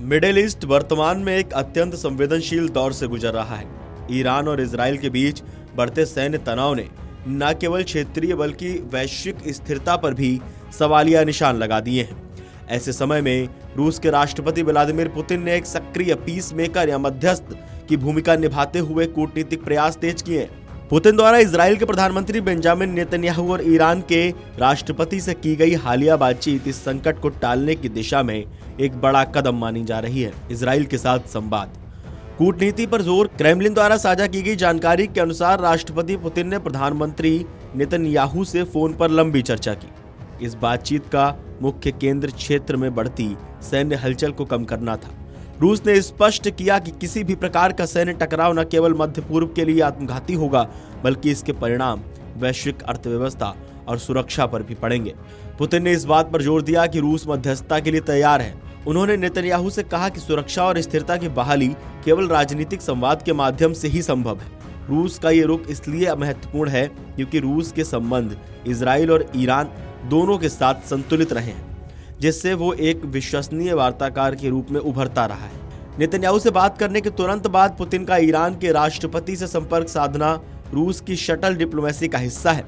Middle east वर्तमान में एक अत्यंत संवेदनशील दौर से गुजर रहा है। ईरान और इजराइल के बीच बढ़ते सैन्य तनाव ने न केवल क्षेत्रीय बल्कि वैश्विक स्थिरता पर भी सवालिया निशान लगा दिए हैं। ऐसे समय में रूस के राष्ट्रपति व्लादिमीर पुतिन ने एक सक्रिय पीस मेकर या मध्यस्थ की भूमिका निभाते हुए कूटनीतिक प्रयास तेज किए हैं। पुतिन द्वारा इजराइल के प्रधानमंत्री बेंजामिन नेतन्याहू और ईरान के राष्ट्रपति से की गई हालिया बातचीत इस संकट को टालने की दिशा में एक बड़ा कदम मानी जा रही है। इजराइल के साथ संवाद, कूटनीति पर जोर। क्रेमलिन द्वारा साझा की गई जानकारी के अनुसार राष्ट्रपति पुतिन ने प्रधानमंत्री नेतन्याहू से फोन पर लंबी चर्चा की। इस बातचीत का मुख्य केंद्र क्षेत्र में बढ़ती सैन्य हलचल को कम करना था। रूस ने स्पष्ट किया कि किसी भी प्रकार का सैन्य टकराव न केवल मध्य पूर्व के लिए आत्मघाती होगा, बल्कि इसके परिणाम वैश्विक अर्थव्यवस्था और सुरक्षा पर भी पड़ेंगे। पुतिन ने इस बात पर जोर दिया कि रूस मध्यस्थता के लिए तैयार है। उन्होंने नेतन्याहू से कहा कि सुरक्षा और स्थिरता की बहाली केवल राजनीतिक संवाद के माध्यम से ही संभव है। रूस का ये रुख इसलिए महत्वपूर्ण है क्योंकि रूस के संबंध इजराइल और ईरान दोनों के साथ संतुलित रहे हैं, जिससे वो एक विश्वसनीय वार्ताकार के रूप में उभरता रहा है। नेतन्याहू से बात करने के तुरंत बाद पुतिन का ईरान के राष्ट्रपति से संपर्क साधना रूस की शटल डिप्लोमेसी का हिस्सा है।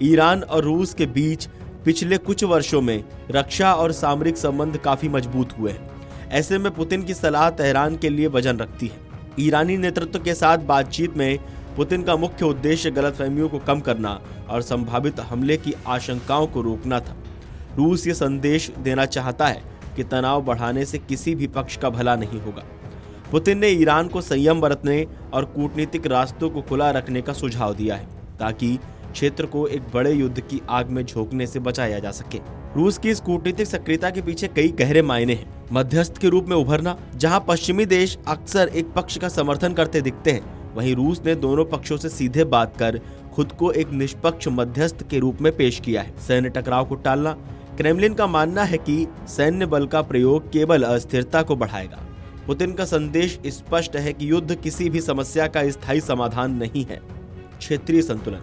ईरान और रूस के बीच पिछले कुछ वर्षों में रक्षा और सामरिक संबंध काफी मजबूत हुए हैं। ऐसे में पुतिन की सलाह तेहरान के लिए वजन रखती है। ईरानी नेतृत्व के साथ बातचीत में पुतिन का मुख्य उद्देश्य गलतफहमियों को कम करना और संभावित हमले की आशंकाओं को रोकना था। रूस ये संदेश देना चाहता है कि तनाव बढ़ाने से किसी भी पक्ष का भला नहीं होगा। पुतिन ने ईरान को संयम बरतने और कूटनीतिक रास्तों को खुला रखने का सुझाव दिया है, ताकि क्षेत्र को एक बड़े युद्ध की आग में झोंकने से बचाया जा सके। रूस की इस कूटनीतिक सक्रियता के पीछे कई गहरे मायने हैं। मध्यस्थ के रूप में उभरना, जहां पश्चिमी देश अक्सर एक पक्ष का समर्थन करते दिखते हैं, वहीं रूस ने दोनों पक्षों से सीधे बात कर खुद को एक निष्पक्ष मध्यस्थ के रूप में पेश किया है। सैन्य टकराव को टालना, क्रेमलिन का मानना है कि सैन्य बल का प्रयोग केवल अस्थिरता को बढ़ाएगा। पुतिन का संदेश स्पष्ट है कि युद्ध किसी भी समस्या का स्थायी समाधान नहीं है। क्षेत्रीय संतुलन,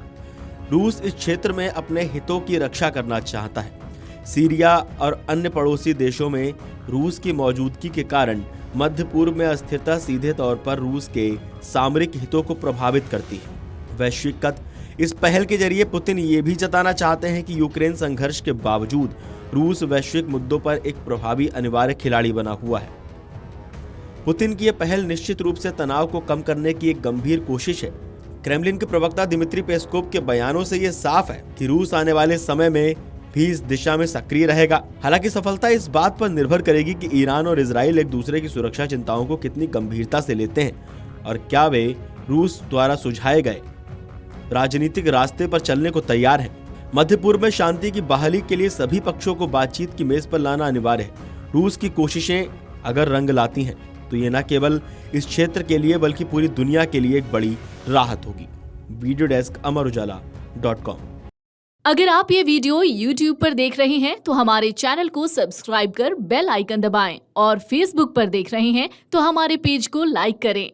रूस इस क्षेत्र में अपने हितों की रक्षा करना चाहता है। सीरिया और अन्य पड़ोसी देशों में रूस की मौजूदगी के कारण मध्य पूर्व में अस्थिरता सीधे तौर पर रूस के सामरिक हितों को प्रभावित करती है। वैश्विक कद, इस पहल के जरिए पुतिन ये भी जताना चाहते हैं कि यूक्रेन संघर्ष के बावजूद रूस वैश्विक मुद्दों पर एक प्रभावी अनिवार्य खिलाड़ी बना हुआ है। पुतिन की यह पहल निश्चित रूप से तनाव को कम करने की एक गंभीर कोशिश है। क्रेमलिन के प्रवक्ता दिमित्री पेस्कोव के बयानों से यह साफ है कि रूस आने वाले समय में भी इस दिशा में सक्रिय रहेगा। हालांकि सफलता इस बात पर निर्भर करेगी कि ईरान और इजराइल एक दूसरे की सुरक्षा चिंताओं को कितनी गंभीरता से लेते हैं और क्या वे रूस द्वारा सुझाए गए राजनीतिक रास्ते पर चलने को तैयार हैं। मध्य पूर्व में शांति की बहाली के लिए सभी पक्षों को बातचीत की मेज पर लाना अनिवार्य है। रूस की कोशिशें अगर रंग लाती हैं तो ये न केवल इस क्षेत्र के लिए बल्कि पूरी दुनिया के लिए एक बड़ी राहत होगी। Video desk amarujala.com। अगर आप ये वीडियो YouTube पर देख रहे हैं तो हमारे चैनल को सब्सक्राइब कर बेल आइकन दबाएं और Facebook पर देख रहे हैं तो हमारे पेज को लाइक करें।